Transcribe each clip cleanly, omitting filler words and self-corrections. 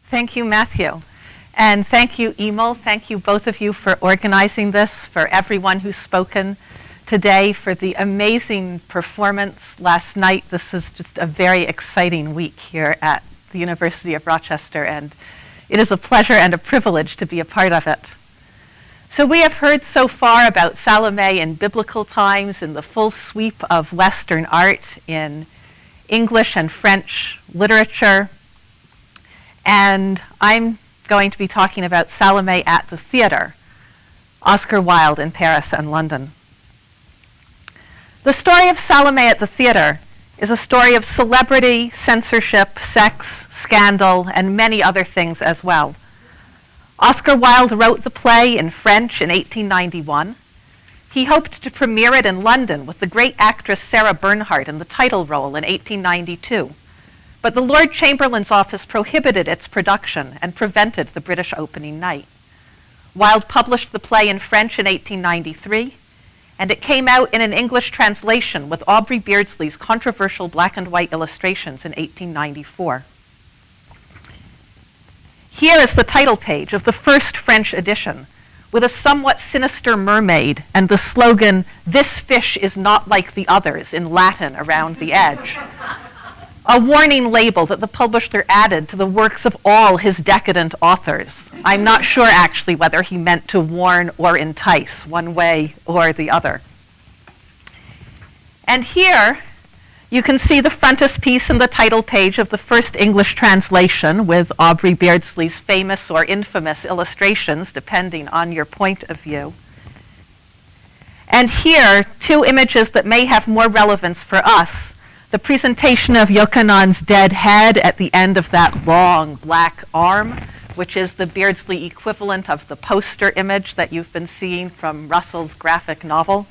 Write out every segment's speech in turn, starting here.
Thank you, Matthew. And thank you, Emil. Thank you, both of you, for organizing this, for everyone who's spoken today, for the amazing performance last night. This is just a very exciting week here at the University of Rochester, and it is a pleasure and a privilege to be a part of it. So we have heard so far about Salomé in biblical times, in the full sweep of Western art, in English and French literature, and I'm going to be talking about Salomé at the theater, Oscar Wilde in Paris and London. The story of Salomé at the theater is a story of celebrity, censorship, sex, scandal, and many other things as well. Oscar Wilde wrote the play in French in 1891. He hoped to premiere it in London with the great actress Sarah Bernhardt in the title role in 1892. But the Lord Chamberlain's office prohibited its production and prevented the British opening night. Wilde published the play in French in 1893, and it came out in an English translation with Aubrey Beardsley's controversial black and white illustrations in 1894. Here is the title page of the first French edition, with a somewhat sinister mermaid and the slogan, "This fish is not like the others," in Latin around the edge. A warning label that the publisher added to the works of all his decadent authors. I'm not sure actually whether he meant to warn or entice, one way or the other. And here you can see the frontispiece and the title page of the first English translation with Aubrey Beardsley's famous or infamous illustrations, depending on your point of view. And here, two images that may have more relevance for us. The presentation of Yochanan's dead head at the end of that long black arm, which is the Beardsley equivalent of the poster image that you've been seeing from Russell's graphic novel.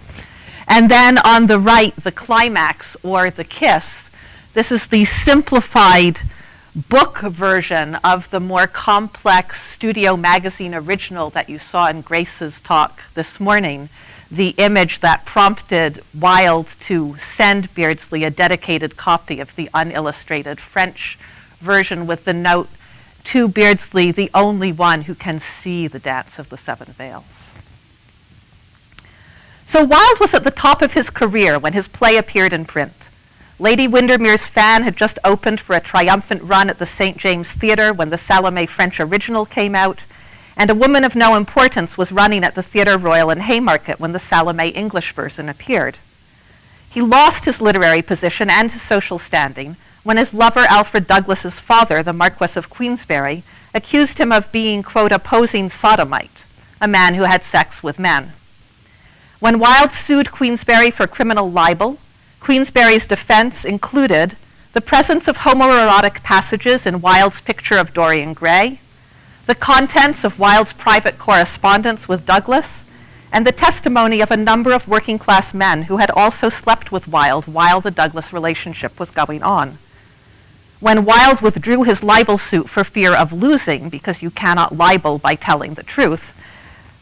And then on the right, the climax, or the kiss. This is the simplified book version of the more complex Studio Magazine original that you saw in Grace's talk this morning. The image that prompted Wilde to send Beardsley a dedicated copy of the unillustrated French version with the note, "To Beardsley, the only one who can see the Dance of the Seven Veils." So Wilde was at the top of his career when his play appeared in print. Lady Windermere's Fan had just opened for a triumphant run at the St. James Theatre when the Salomé French original came out, and A Woman of No Importance was running at the Theatre Royal in Haymarket when the Salomé English version appeared. He lost his literary position and his social standing when his lover Alfred Douglas's father, the Marquess of Queensberry, accused him of being, quote, "a posing sodomite," a man who had sex with men. When Wilde sued Queensberry for criminal libel, Queensberry's defense included the presence of homoerotic passages in Wilde's picture of Dorian Gray, the contents of Wilde's private correspondence with Douglas, and the testimony of a number of working-class men who had also slept with Wilde while the Douglas relationship was going on. When Wilde withdrew his libel suit for fear of losing, because you cannot libel by telling the truth,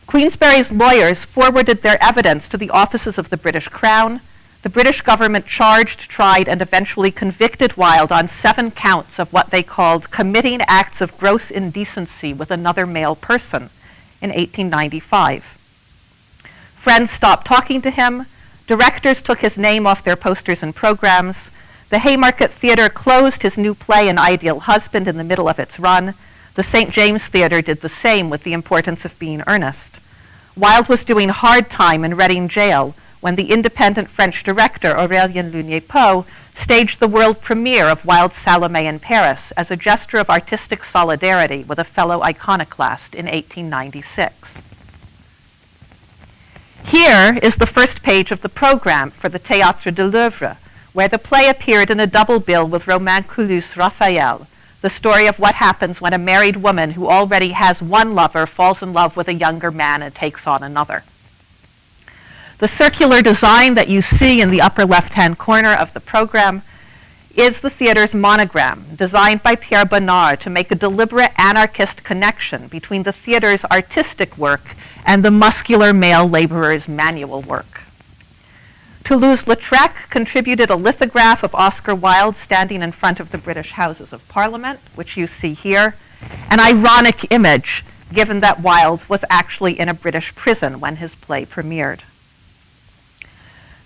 Queensberry's lawyers forwarded their evidence to the offices of the British Crown. The British government charged, tried, and eventually convicted Wilde on 7 counts of what they called committing acts of gross indecency with another male person in 1895. Friends stopped talking to him. Directors took his name off their posters and programs. The Haymarket Theatre closed his new play, An Ideal Husband, in the middle of its run. The St. James Theatre did the same with The Importance of Being Earnest. Wilde was doing hard time in Reading Jail when the independent French director, Aurélien Lunier-Poe, staged the world premiere of Wilde's Salomé in Paris as a gesture of artistic solidarity with a fellow iconoclast in 1896. Here is the first page of the program for the Théâtre de l'Œuvre, where the play appeared in a double bill with Romain Coulus's Raphael, the story of what happens when a married woman who already has one lover falls in love with a younger man and takes on another. The circular design that you see in the upper left-hand corner of the program is the theater's monogram, designed by Pierre Bonnard to make a deliberate anarchist connection between the theater's artistic work and the muscular male laborer's manual work. Toulouse-Lautrec contributed a lithograph of Oscar Wilde standing in front of the British Houses of Parliament, which you see here, An ironic image, given that Wilde was actually in a British prison when his play premiered.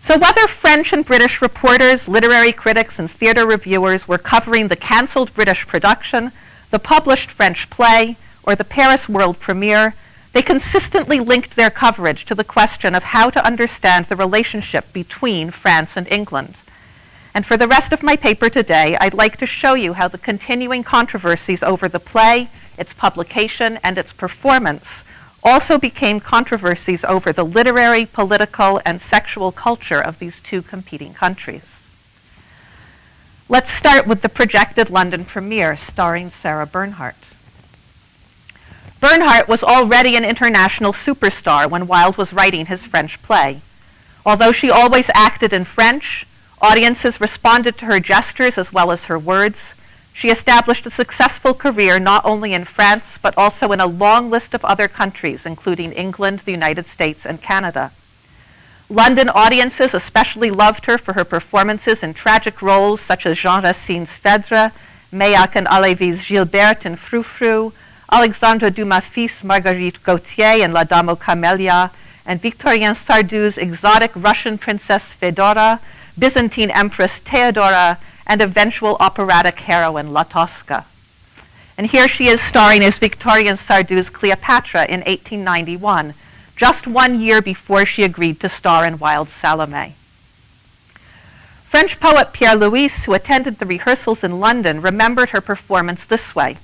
So whether French and British reporters, literary critics, and theater reviewers were covering the cancelled British production, the published French play, or the Paris world premiere, they consistently linked their coverage to the question of how to understand the relationship between France and England. And for the rest of my paper today, I'd like to show you how the continuing controversies over the play, its publication, and its performance also became controversies over the literary, political, and sexual culture of these two competing countries. Let's start with the projected London premiere starring Sarah Bernhardt. Bernhardt was already an international superstar when Wilde was writing his French play. Although she always acted in French, audiences responded to her gestures as well as her words. She established a successful career not only in France, but also in a long list of other countries, including England, the United States, and Canada. London audiences especially loved her for her performances in tragic roles such as Jean Racine's Phèdre, Meilhac and Halévy's Gilberte in Frou Frou, Alexandre Dumas' fils Marguerite Gautier in La Dame aux Camélias, and Victorien Sardou's exotic Russian princess Fedora, Byzantine Empress Theodora, and eventual operatic heroine La Tosca. And here she is starring as Victorien Sardou's Cleopatra in 1891, just 1 year before she agreed to star in Wilde's Salomé. French poet Pierre Louys, who attended the rehearsals in London, remembered her performance this way.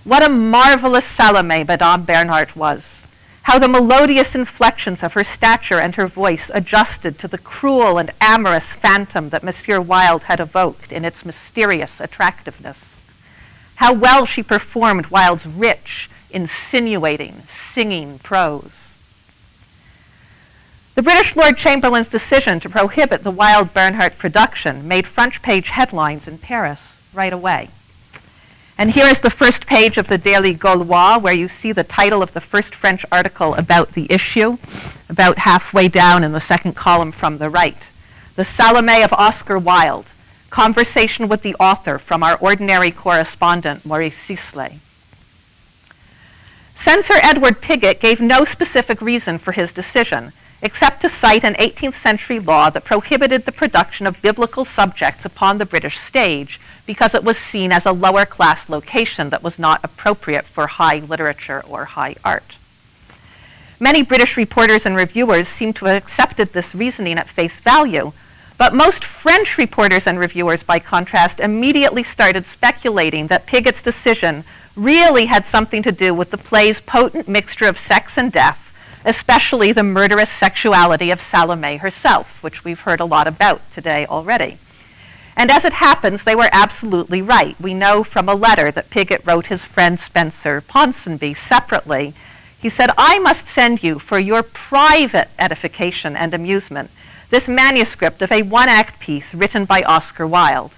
What a marvelous Salomé Madame Bernhardt was. How the melodious inflections of her stature and her voice adjusted to the cruel and amorous phantom that Monsieur Wilde had evoked in its mysterious attractiveness. How well she performed Wilde's rich, insinuating, singing prose. The British Lord Chamberlain's decision to prohibit the Wilde-Bernhardt production made front-page headlines in Paris right away. And here is the first page of the Daily Gaulois, where you see the title of the first French article about the issue, about halfway down in the second column from the right. The Salomé of Oscar Wilde, conversation with the author from our ordinary correspondent, Maurice Sisley. Censor Edward Pigott gave no specific reason for his decision, except to cite an 18th century law that prohibited the production of biblical subjects upon the British stage because it was seen as a lower class location that was not appropriate for high literature or high art. Many British reporters and reviewers seem to have accepted this reasoning at face value, but most French reporters and reviewers, by contrast, immediately started speculating that Pigott's decision really had something to do with the play's potent mixture of sex and death, especially the murderous sexuality of Salomé herself, which we've heard a lot about today already. And as it happens, they were absolutely right. We know from a letter that Pigott wrote his friend Spencer Ponsonby separately. He said, I must send you, for your private edification and amusement, this manuscript of a one-act piece written by Oscar Wilde.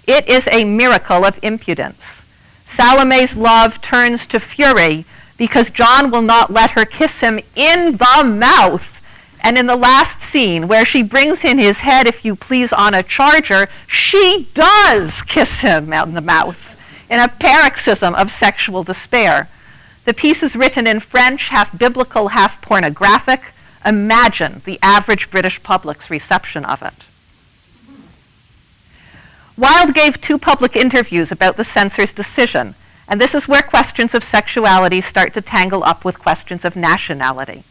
It is a miracle of impudence. Salomé's love turns to fury because John will not let her kiss him in the mouth. And in the last scene, where she brings in his head, if you please, on a charger, she does kiss him in the mouth in a paroxysm of sexual despair. The piece is written in French, half biblical, half pornographic. Imagine the average British public's reception of it. Wilde gave 2 public interviews about the censor's decision, and this is where questions of sexuality start to tangle up with questions of nationality.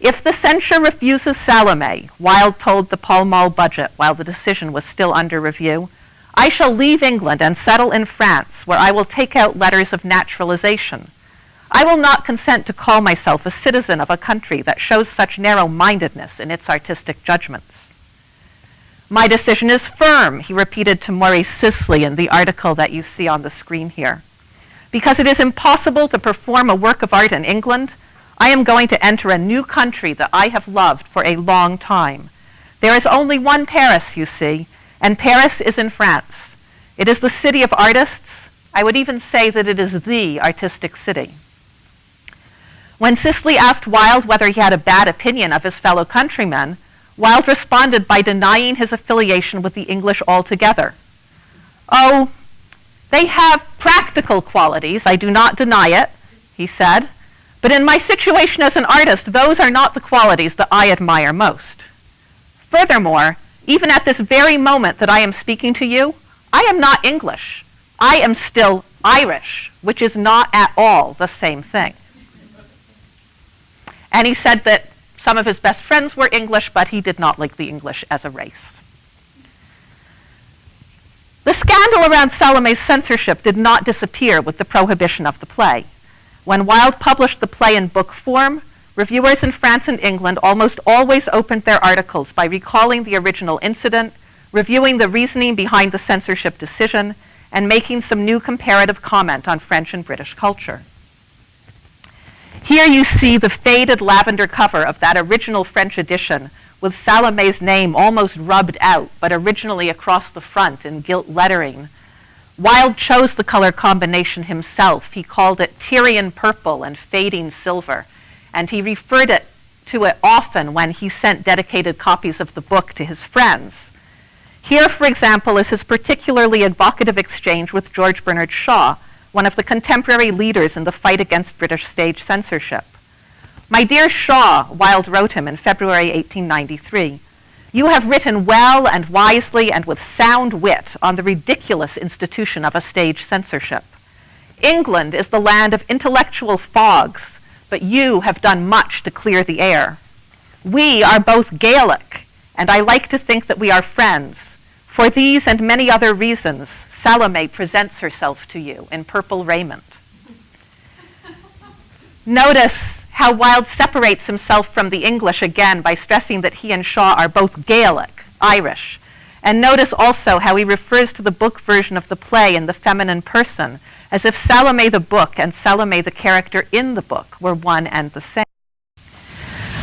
If the censure refuses Salomé, Wilde told the Pall Mall Budget while the decision was still under review, I shall leave England and settle in France, where I will take out letters of naturalization. I will not consent to call myself a citizen of a country that shows such narrow-mindedness in its artistic judgments. My decision is firm, he repeated to Maurice Sisley in the article that you see on the screen here. Because it is impossible to perform a work of art in England, I am going to enter a new country that I have loved for a long time. There is only one Paris, you see, and Paris is in France. It is the city of artists. I would even say that it is the artistic city. When Sisley asked Wilde whether he had a bad opinion of his fellow countrymen, Wilde responded by denying his affiliation with the English altogether. Oh, They have practical qualities, I do not deny it, he said, but in my situation as an artist, those are not the qualities that I admire most. Furthermore, even at this very moment that I am speaking to you, I am not English. I am still Irish, which is not at all the same thing. And he said that some of his best friends were English, but he did not like the English as a race. The scandal around Salomé's censorship did not disappear with the prohibition of the play. When Wilde published the play in book form, reviewers in France and England almost always opened their articles by recalling the original incident, reviewing the reasoning behind the censorship decision, and making some new comparative comment on French and British culture. Here you see the faded lavender cover of that original French edition with Salomé's name almost rubbed out, but originally across the front in gilt lettering. Wilde chose the color combination himself. He called it Tyrian purple and fading silver, and he referred to it often when he sent dedicated copies of the book to his friends. Here, for example, is his particularly evocative exchange with George Bernard Shaw, one of the contemporary leaders in the fight against British stage censorship. "My dear Shaw," Wilde wrote him in February 1893, "you have written well and wisely and with sound wit on the ridiculous institution of a stage censorship. England is the land of intellectual fogs, but you have done much to clear the air. We are both Gaelic, and I like to think that we are friends. For these and many other reasons, Salomé presents herself to you in purple raiment." Notice how Wilde separates himself from the English again by stressing that he and Shaw are both Gaelic, Irish. And notice also how he refers to the book version of the play in the feminine person, as if Salomé the book and Salomé the character in the book were one and the same.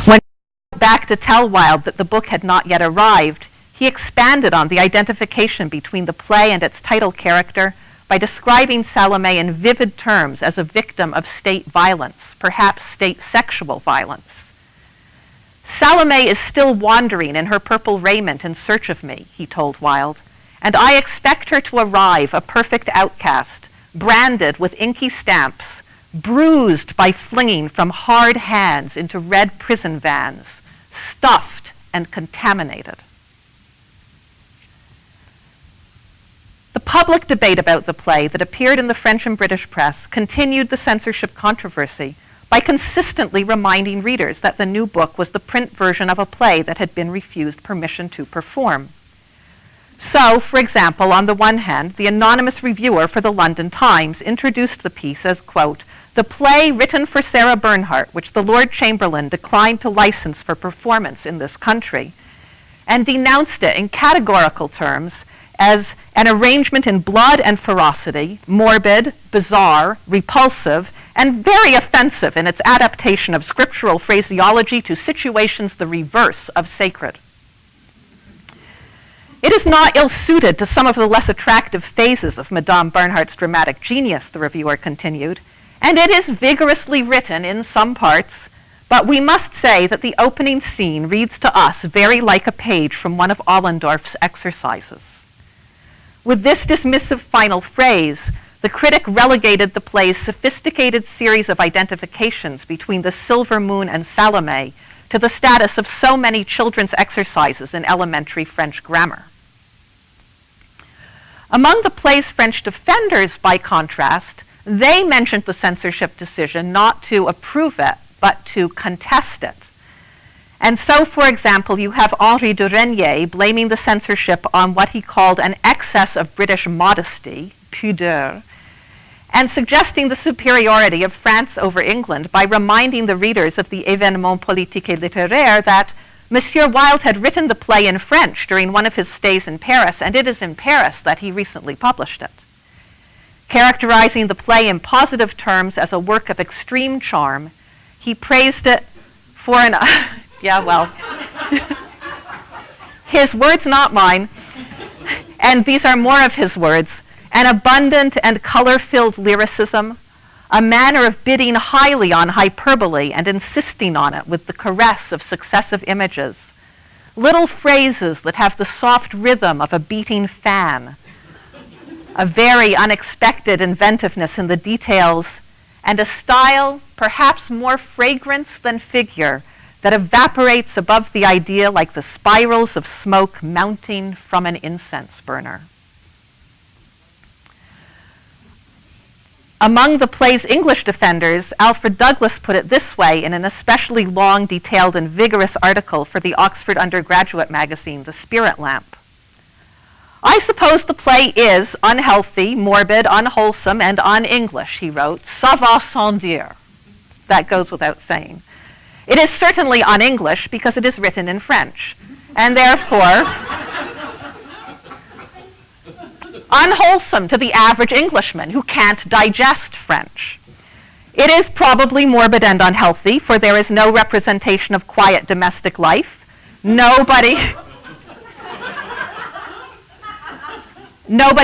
When he went back to tell Wilde that the book had not yet arrived, he expanded on the identification between the play and its title character by describing Salomé in vivid terms as a victim of state violence, perhaps state sexual violence. "Salomé is still wandering in her purple raiment in search of me," he told Wilde, "and I expect her to arrive a perfect outcast, branded with inky stamps, bruised by flinging from hard hands into red prison vans, stuffed and contaminated." The public debate about the play that appeared in the French and British press continued the censorship controversy by consistently reminding readers that the new book was the print version of a play that had been refused permission to perform. So, for example, on the one hand, the anonymous reviewer for the London Times introduced the piece as, quote, "the play written for Sarah Bernhardt, which the Lord Chamberlain declined to license for performance in this country," and denounced it in categorical terms as an arrangement in blood and ferocity, morbid, bizarre, repulsive, and very offensive in its adaptation of scriptural phraseology to situations the reverse of sacred. "It is not ill-suited to some of the less attractive phases of Madame Bernhardt's dramatic genius," the reviewer continued, "and it is vigorously written in some parts, but we must say that the opening scene reads to us very like a page from one of Ollendorff's exercises." With this dismissive final phrase, the critic relegated the play's sophisticated series of identifications between the silver moon and Salomé to the status of so many children's exercises in elementary French grammar. Among the play's French defenders, by contrast, they mentioned the censorship decision not to approve it, but to contest it. And so, for example, you have Henri de Régnier blaming the censorship on what he called an excess of British modesty, pudeur, and suggesting the superiority of France over England by reminding the readers of the Événement politique et littéraire that Monsieur Wilde had written the play in French during one of his stays in Paris, and it is in Paris that he recently published it. Characterizing the play in positive terms as a work of extreme charm, he praised it for an... Yeah, well, his words, not mine, and these are more of his words, an abundant and color-filled lyricism, a manner of bidding highly on hyperbole and insisting on it with the caress of successive images, little phrases that have the soft rhythm of a beating fan, a very unexpected inventiveness in the details, and a style perhaps more fragrance than figure that evaporates above the idea like the spirals of smoke mounting from an incense burner. Among the play's English defenders, Alfred Douglas put it this way in an especially long, detailed, and vigorous article for the Oxford undergraduate magazine, The Spirit Lamp. I suppose the play is unhealthy, morbid, unwholesome, and un-English, he wrote. Ça va sans dire. That goes without saying. It is certainly un-English because it is written in French, and therefore unwholesome to the average Englishman who can't digest French. It is probably morbid and unhealthy, for there is no representation of quiet domestic life. Nobody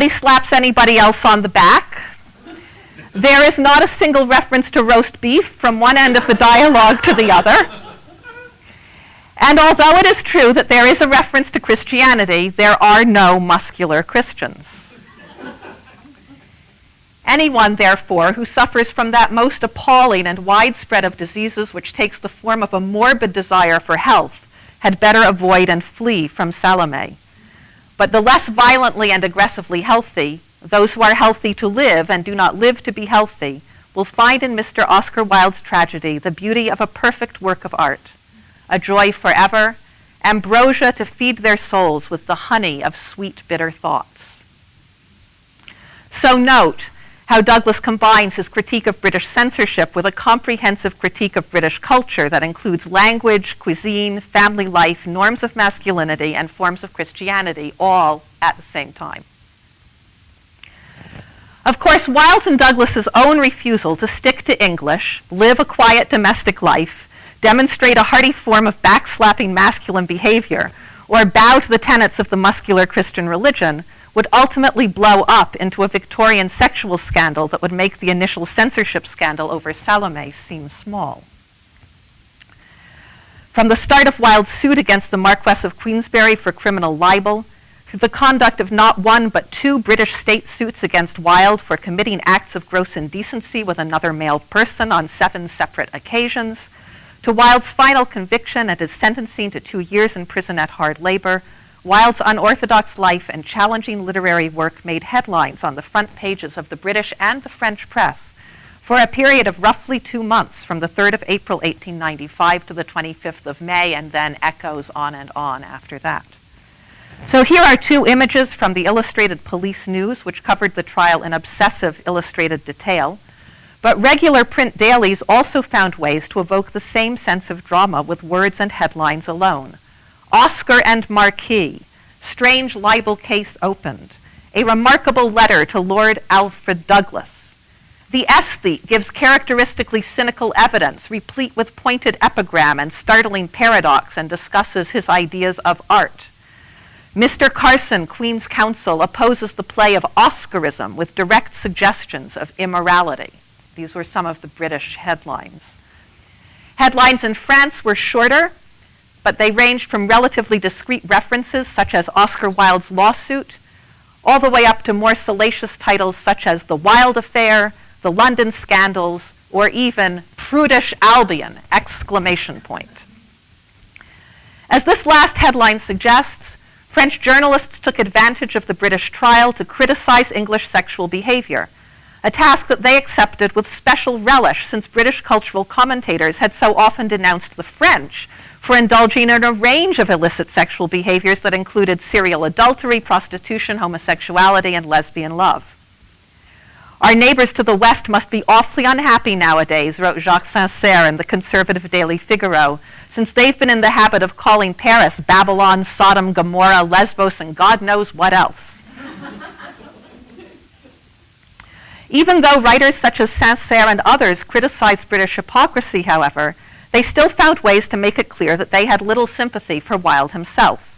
slaps anybody else on the back. There is not a single reference to roast beef from one end of the dialogue to the other. And although it is true that there is a reference to Christianity, there are no muscular Christians. Anyone, therefore, who suffers from that most appalling and widespread of diseases which takes the form of a morbid desire for health had better avoid and flee from Salomé. But the less violently and aggressively healthy, those who are healthy to live and do not live to be healthy, will find in Mr. Oscar Wilde's tragedy the beauty of a perfect work of art, a joy forever, ambrosia to feed their souls with the honey of sweet, bitter thoughts. So note how Douglas combines his critique of British censorship with a comprehensive critique of British culture that includes language, cuisine, family life, norms of masculinity, and forms of Christianity, all at the same time. Of course, Wilde's and Douglas's own refusal to stick to English, live a quiet domestic life, demonstrate a hearty form of backslapping masculine behavior, or bow to the tenets of the muscular Christian religion, would ultimately blow up into a Victorian sexual scandal that would make the initial censorship scandal over Salomé seem small. From the start of Wilde's suit against the Marquess of Queensberry for criminal libel, to the conduct of not one but two British state suits against Wilde for committing acts of gross indecency with another male person on 7 separate occasions, to Wilde's final conviction and his sentencing to 2 years in prison at hard labor, Wilde's unorthodox life and challenging literary work made headlines on the front pages of the British and the French press for a period of roughly 2 months, from the 3rd of April 1895 to the 25th of May, and then echoes on and on after that. So here are 2 images from the Illustrated Police News, which covered the trial in obsessive illustrated detail. But regular print dailies also found ways to evoke the same sense of drama with words and headlines alone. Oscar and Marquis, strange libel case opened, a remarkable letter to Lord Alfred Douglas. The aesthete gives characteristically cynical evidence, replete with pointed epigram and startling paradox, and discusses his ideas of art. Mr. Carson, Queen's Counsel, opposes the play of Oscarism with direct suggestions of immorality. These were some of the British headlines. Headlines in France were shorter, but they ranged from relatively discreet references, such as Oscar Wilde's lawsuit, all the way up to more salacious titles such as The Wilde Affair, The London Scandals, or even Prudish Albion, exclamation point. As this last headline suggests, French journalists took advantage of the British trial to criticize English sexual behavior, a task that they accepted with special relish since British cultural commentators had so often denounced the French for indulging in a range of illicit sexual behaviors that included serial adultery, prostitution, homosexuality, and lesbian love. Our neighbors to the west must be awfully unhappy nowadays, wrote Jacques Sincère in the conservative Daily Figaro, since they've been in the habit of calling Paris Babylon, Sodom, Gomorrah, Lesbos, and God knows what else. Even though writers such as Sincère and others criticized British hypocrisy, however, they still found ways to make it clear that they had little sympathy for Wilde himself.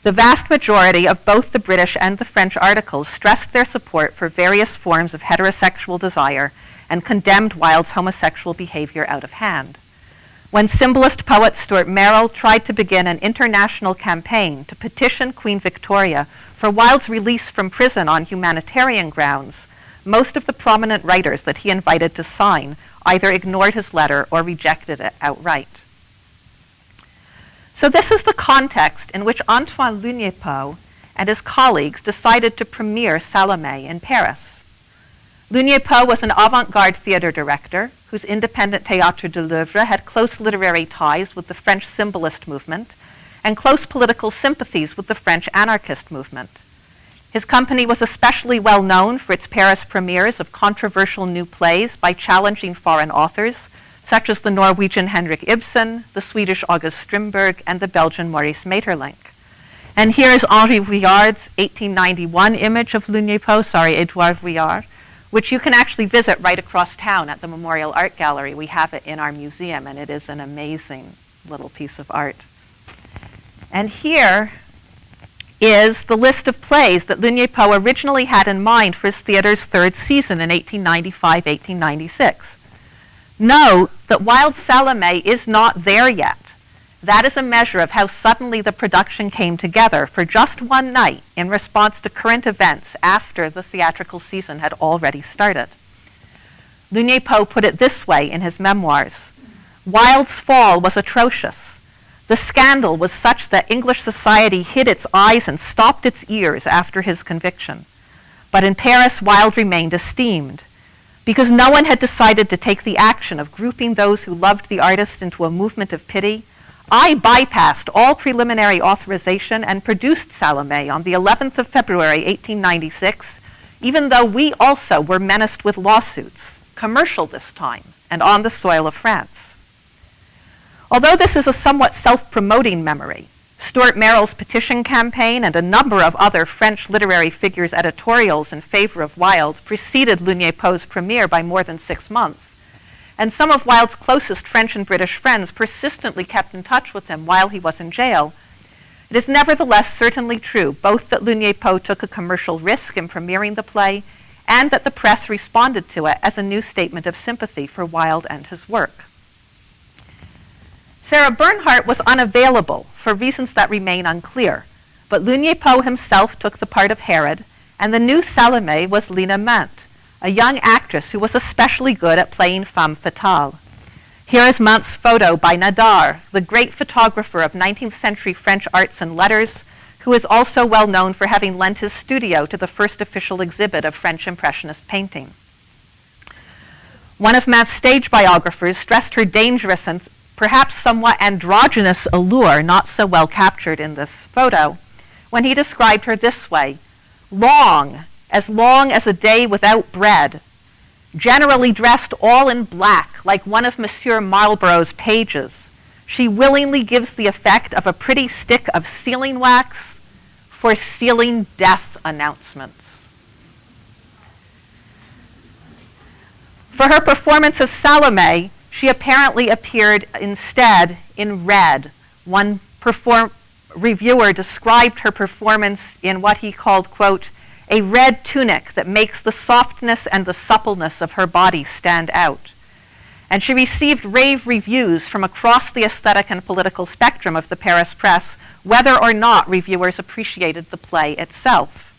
The vast majority of both the British and the French articles stressed their support for various forms of heterosexual desire and condemned Wilde's homosexual behavior out of hand. when symbolist poet Stuart Merrill tried to begin an international campaign to petition Queen Victoria for Wilde's release from prison on humanitarian grounds, most of the prominent writers that he invited to sign either ignored his letter or rejected it outright. So this is the context in which Antoine Lugnepo and his colleagues decided to premiere Salomé in Paris. Lugnepo was an avant-garde theater director whose independent Théâtre de l'Œuvre had close literary ties with the French symbolist movement and close political sympathies with the French anarchist movement. His company was especially well known for its Paris premieres of controversial new plays by challenging foreign authors, such as the Norwegian Henrik Ibsen, the Swedish August Strindberg, and the Belgian Maurice Maeterlinck. And here is Henri Vuillard's 1891 image of Lugnepo, Edouard Vuillard, which you can actually visit right across town at the Memorial Art Gallery. We have it in our museum, and it is an amazing little piece of art. And here is the list of plays that Lugnepo originally had in mind for his theater's third season in 1895-1896. Note that Wilde's Salomé is not there yet. That is a measure of how suddenly the production came together for just one night in response to current events after the theatrical season had already started. Lugnepo put it this way in his memoirs: Wilde's fall was atrocious. The scandal was such that English society hid its eyes and stopped its ears after his conviction. But in Paris, Wilde remained esteemed. Because no one had decided to take the action of grouping those who loved the artist into a movement of pity, I bypassed all preliminary authorization and produced Salomé on the 11th of February, 1896, even though we also were menaced with lawsuits, commercial this time, and on the soil of France. Although this is a somewhat self-promoting memory, Stuart Merrill's petition campaign and a number of other French literary figures' editorials in favor of Wilde preceded Lugnepo's premiere by more than 6 months, and some of Wilde's closest French and British friends persistently kept in touch with him while he was in jail. It is nevertheless certainly true both that Lugnepo took a commercial risk in premiering the play and that the press responded to it as a new statement of sympathy for Wilde and his work. Sarah Bernhardt was unavailable for reasons that remain unclear, but Lugnepo himself took the part of Herod, and the new Salomé was Lina Mante, a young actress who was especially good at playing femme fatale. Here is Mante's photo by Nadar, the great photographer of 19th century French arts and letters, who is also well known for having lent his studio to the first official exhibit of French Impressionist painting. One of Mante's stage biographers stressed her dangerous and perhaps somewhat androgynous allure, not so well captured in this photo, when he described her this way: long as a day without bread, generally dressed all in black, like one of Monsieur Marlborough's pages, she willingly gives the effect of a pretty stick of sealing wax for sealing death announcements. For her performance as Salomé, she apparently appeared instead in red. One reviewer described her performance in what he called, quote, a red tunic that makes the softness and the suppleness of her body stand out. And she received rave reviews from across the aesthetic and political spectrum of the Paris press, whether or not reviewers appreciated the play itself.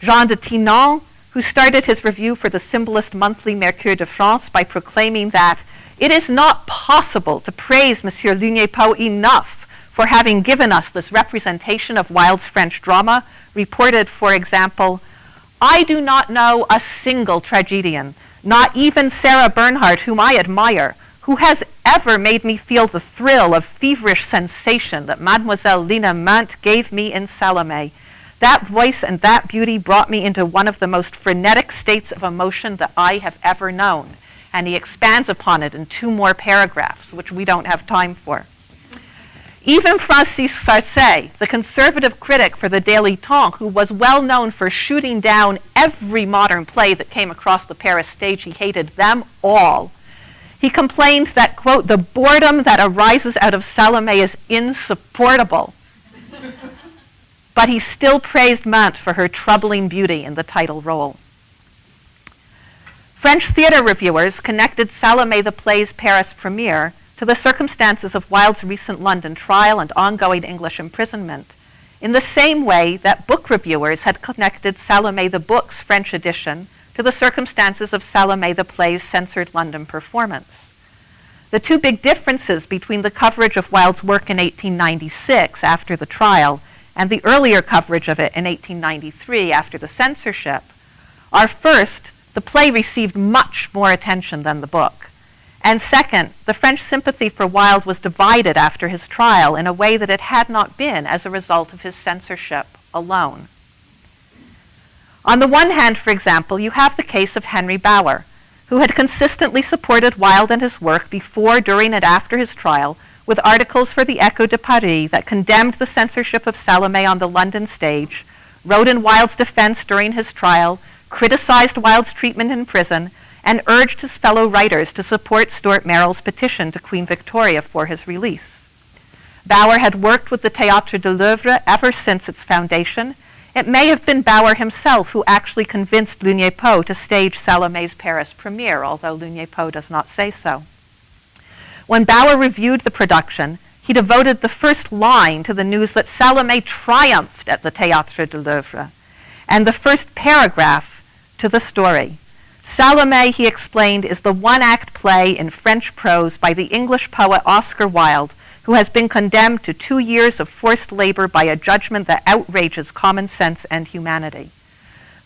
Jean de Tinon, who started his review for the symbolist monthly Mercure de France by proclaiming that it is not possible to praise Monsieur Lugnepo enough for having given us this representation of Wilde's French drama, reported, for example, I do not know a single tragedian, not even Sarah Bernhardt, whom I admire, who has ever made me feel the thrill of feverish sensation that Mademoiselle Lina Mante gave me in Salomé. That voice and that beauty brought me into one of the most frenetic states of emotion that I have ever known. And he expands upon it in 2 more paragraphs, which we don't have time for. Even Francis Sarcey, the conservative critic for the Daily Temps, who was well known for shooting down every modern play that came across the Paris stage, he hated them all. He complained that, quote, the boredom that arises out of Salomé is insupportable. But he still praised Mante for her troubling beauty in the title role. French theater reviewers connected Salomé the play's Paris premiere to the circumstances of Wilde's recent London trial and ongoing English imprisonment, in the same way that book reviewers had connected Salomé the book's French edition to the circumstances of Salomé the play's censored London performance. The two big differences between the coverage of Wilde's work in 1896 after the trial and the earlier coverage of it in 1893 after the censorship are, first, the play received much more attention than the book, and second, the French sympathy for Wilde was divided after his trial in a way that it had not been as a result of his censorship alone. On the one hand, for example, you have the case of Henry Bower, who had consistently supported Wilde and his work before, during, and after his trial, with articles for the Echo de Paris that condemned the censorship of Salomé on the London stage, wrote in Wilde's defense during his trial, criticized Wilde's treatment in prison, and urged his fellow writers to support Stuart Merrill's petition to Queen Victoria for his release. Bower had worked with the Théâtre de l'Œuvre ever since its foundation. It may have been Bower himself who actually convinced Lugnet-Poe to stage Salomé's Paris premiere, although Lugnet-Poe does not say so. When Bower reviewed the production, he devoted the first line to the news that Salomé triumphed at the Théâtre de l'Œuvre, and the first paragraph to the story. Salomé, he explained, is the one-act play in French prose by the English poet Oscar Wilde, who has been condemned to 2 years of forced labor by a judgment that outrages common sense and humanity.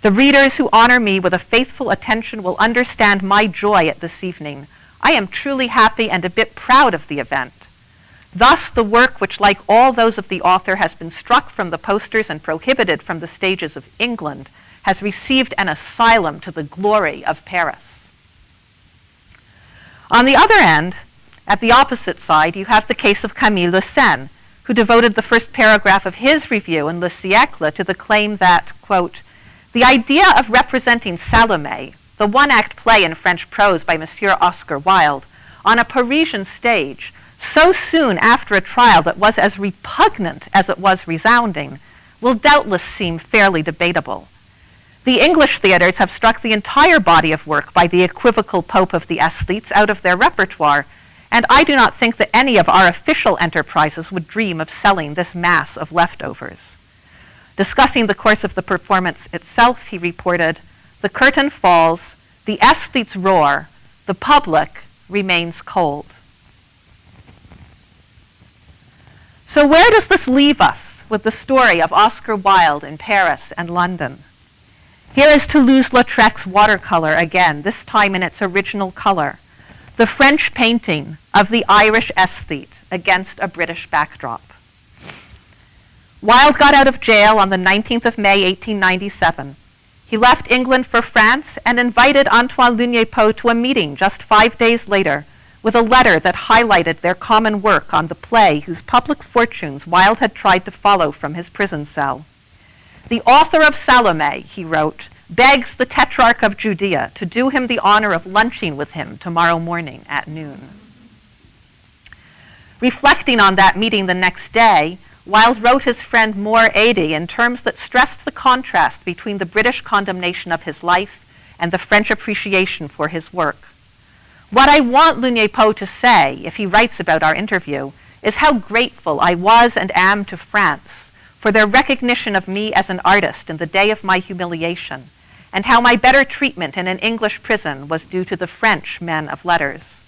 The readers who honor me with a faithful attention will understand my joy at this evening. I am truly happy and a bit proud of the event. Thus, the work, which like all those of the author has been struck from the posters and prohibited from the stages of England, has received an asylum to the glory of Paris. On the other end, at the opposite side, you have the case of Camille Le Sen, who devoted the first paragraph of his review in Le Siècle to the claim that, quote, the idea of representing Salomé, the one-act play in French prose by Monsieur Oscar Wilde, on a Parisian stage, so soon after a trial that was as repugnant as it was resounding, will doubtless seem fairly debatable. The English theaters have struck the entire body of work by the equivocal Pope of the aesthetes out of their repertoire, and I do not think that any of our official enterprises would dream of selling this mass of leftovers. Discussing the course of the performance itself, he reported, the curtain falls, the aesthetes roar, the public remains cold. So where does this leave us with the story of Oscar Wilde in Paris and London? Here is Toulouse-Lautrec's watercolor again, this time in its original color, the French painting of the Irish aesthete against a British backdrop. Wilde got out of jail on the 19th of May, 1897. He left England for France and invited Antoine Lugnet-Poe to a meeting just 5 days later with a letter that highlighted their common work on the play whose public fortunes Wilde had tried to follow from his prison cell. The author of Salomé, he wrote, begs the Tetrarch of Judea to do him the honor of lunching with him tomorrow morning at noon. Reflecting on that meeting the next day, Wilde wrote his friend Moore Adie in terms that stressed the contrast between the British condemnation of his life and the French appreciation for his work. What I want Lugnet-Poe to say, if he writes about our interview, is how grateful I was and am to France for their recognition of me as an artist in the day of my humiliation, and how my better treatment in an English prison was due to the French men of letters.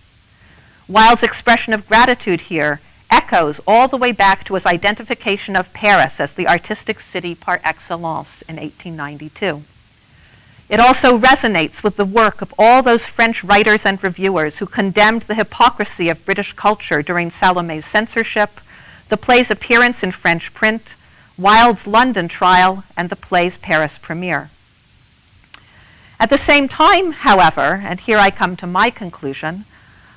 Wilde's expression of gratitude here echoes all the way back to his identification of Paris as the artistic city par excellence in 1892. It also resonates with the work of all those French writers and reviewers who condemned the hypocrisy of British culture during Salomé's censorship, the play's appearance in French print, Wilde's London trial, and the play's Paris premiere. At the same time, however, and here I come to my conclusion,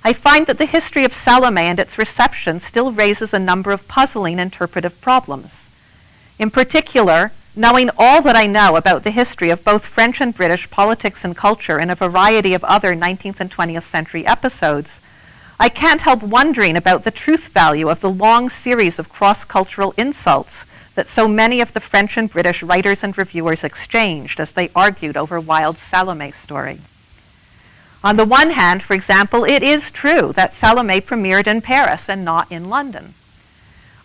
I find that the history of Salomé and its reception still raises a number of puzzling interpretive problems. In particular, knowing all that I know about the history of both French and British politics and culture in a variety of other 19th and 20th century episodes, I can't help wondering about the truth value of the long series of cross-cultural insults that so many of the French and British writers and reviewers exchanged as they argued over Wilde's Salomé story. On the one hand, for example, it is true that Salomé premiered in Paris and not in London.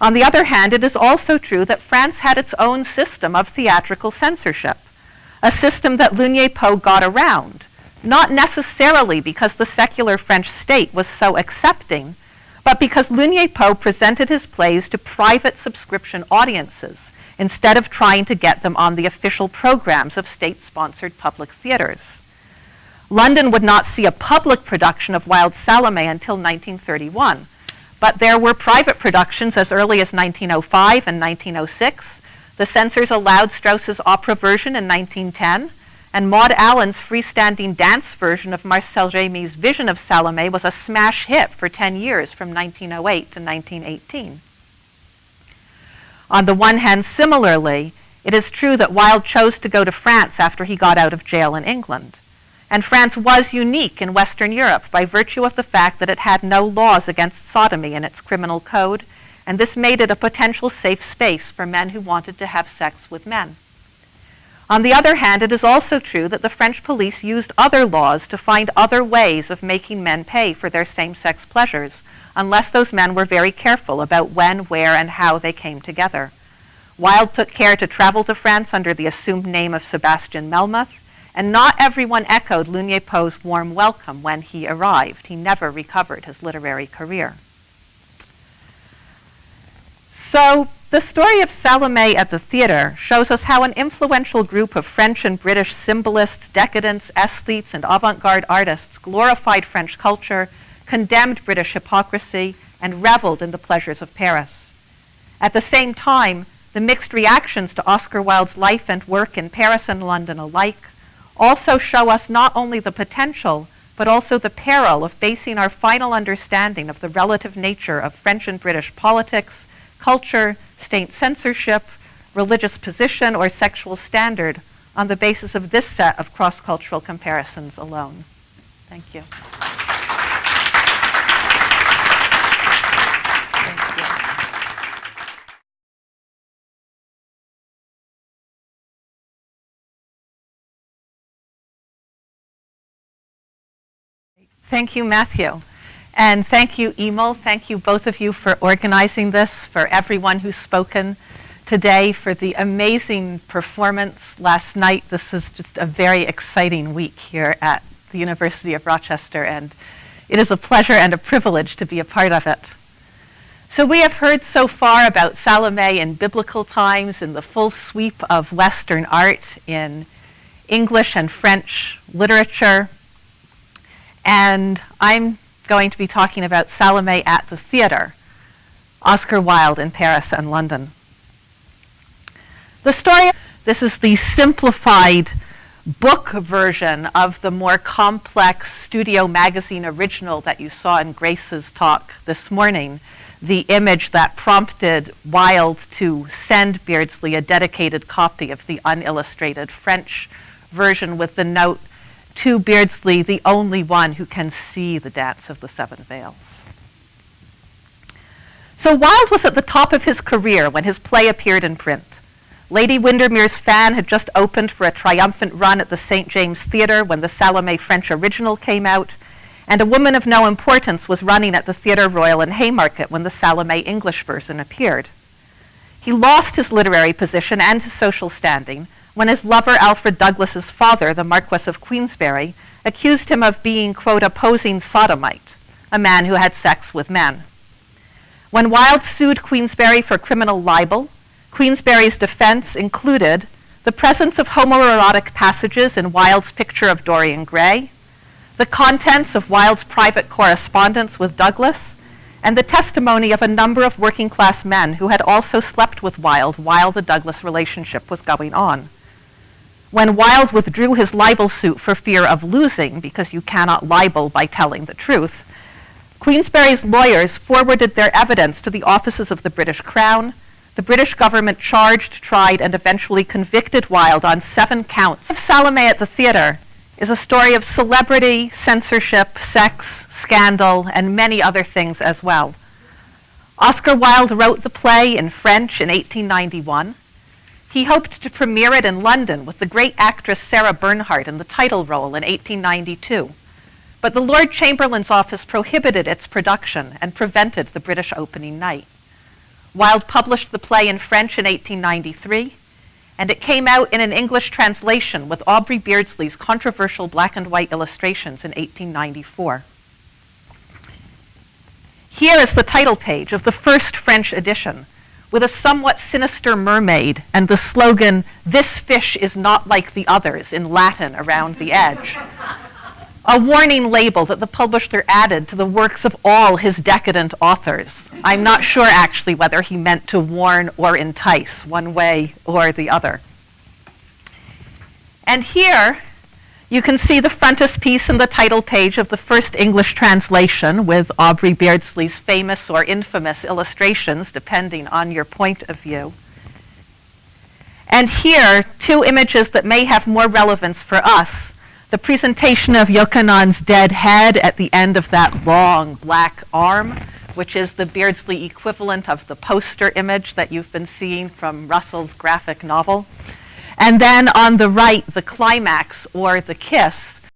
On the other hand, it is also true that France had its own system of theatrical censorship, a system that Lunier-Poe got around, not necessarily because the secular French state was so accepting, but because Lunier-Poe presented his plays to private subscription audiences instead of trying to get them on the official programs of state-sponsored public theaters. London would not see a public production of Wilde's Salomé until 1931, but there were private productions as early as 1905 and 1906. The censors allowed Strauss's opera version in 1910, and Maud Allen's freestanding dance version of Marcel Rémy's Vision of Salomé was a smash hit for 10 years from 1908 to 1918. On the one hand, similarly, it is true that Wilde chose to go to France after he got out of jail in England. And France was unique in Western Europe by virtue of the fact that it had no laws against sodomy in its criminal code, and this made it a potential safe space for men who wanted to have sex with men. On the other hand, it is also true that the French police used other laws to find other ways of making men pay for their same-sex pleasures, unless those men were very careful about when, where, and how they came together. Wilde took care to travel to France under the assumed name of Sebastian Melmoth, and not everyone echoed Lunier-Poe's warm welcome when he arrived. He never recovered his literary career. So the story of Salomé at the theater shows us how an influential group of French and British symbolists, decadents, aesthetes, and avant-garde artists glorified French culture, condemned British hypocrisy, and reveled in the pleasures of Paris. At the same time, the mixed reactions to Oscar Wilde's life and work in Paris and London alike also show us not only the potential, but also the peril of basing our final understanding of the relative nature of French and British politics, culture, state censorship, religious position, or sexual standard on the basis of this set of cross-cultural comparisons alone. Thank you. Thank you, Matthew. And thank you, Emil. Thank you, both of you, for organizing this, for everyone who's spoken today, for the amazing performance last night. This is just a very exciting week here at the University of Rochester, and it is a pleasure and a privilege to be a part of it. So we have heard so far about Salomé in biblical times, in the full sweep of Western art, in English and French literature, and I'm going to be talking about Salomé at the theater, Oscar Wilde in Paris and London. The story, this is the simplified book version of the more complex Studio Magazine original that you saw in Grace's talk this morning, the image that prompted Wilde to send Beardsley a dedicated copy of the unillustrated French version with the note, "To Beardsley, the only one who can see the dance of the seven veils." So Wilde was at the top of his career when his play appeared in print. Lady Windermere's Fan had just opened for a triumphant run at the St. James Theatre when the Salomé French original came out, and A Woman of No Importance was running at the Theatre Royal in Haymarket when the Salomé English version appeared. He lost his literary position and his social standing when his lover Alfred Douglas's father, the Marquess of Queensberry, accused him of being, quote, a posing sodomite, a man who had sex with men. When Wilde sued Queensberry for criminal libel, Queensberry's defense included the presence of homoerotic passages in Wilde's picture of Dorian Gray, the contents of Wilde's private correspondence with Douglas, and the testimony of a number of working-class men who had also slept with Wilde while the Douglas relationship was going on. When Wilde withdrew his libel suit for fear of losing, because you cannot libel by telling the truth, Queensberry's lawyers forwarded their evidence to the offices of the British Crown. The British government charged, tried, and eventually convicted Wilde on 7 counts. Salomé at the theater is a story of celebrity, censorship, sex, scandal, and many other things as well. Oscar Wilde wrote the play in French in 1891. He hoped to premiere it in London with the great actress Sarah Bernhardt in the title role in 1892. but the Lord Chamberlain's office prohibited its production and prevented the British opening night. Wilde published the play in French in 1893, and it came out in an English translation with Aubrey Beardsley's controversial black and white illustrations in 1894. Here is the title page of the first French edition, with a somewhat sinister mermaid and the slogan, "This fish is not like the others," in Latin around the edge. A warning label that the publisher added to the works of all his decadent authors. I'm not sure actually whether he meant to warn or entice, one way or the other. And here you can see the frontispiece and the title page of the first English translation with Aubrey Beardsley's famous or infamous illustrations, depending on your point of view. And here, two images that may have more relevance for us. The presentation of Yochanan's dead head at the end of that long black arm, which is the Beardsley equivalent of the poster image that you've been seeing from Russell's graphic novel. And then on the right, the climax, or the kiss,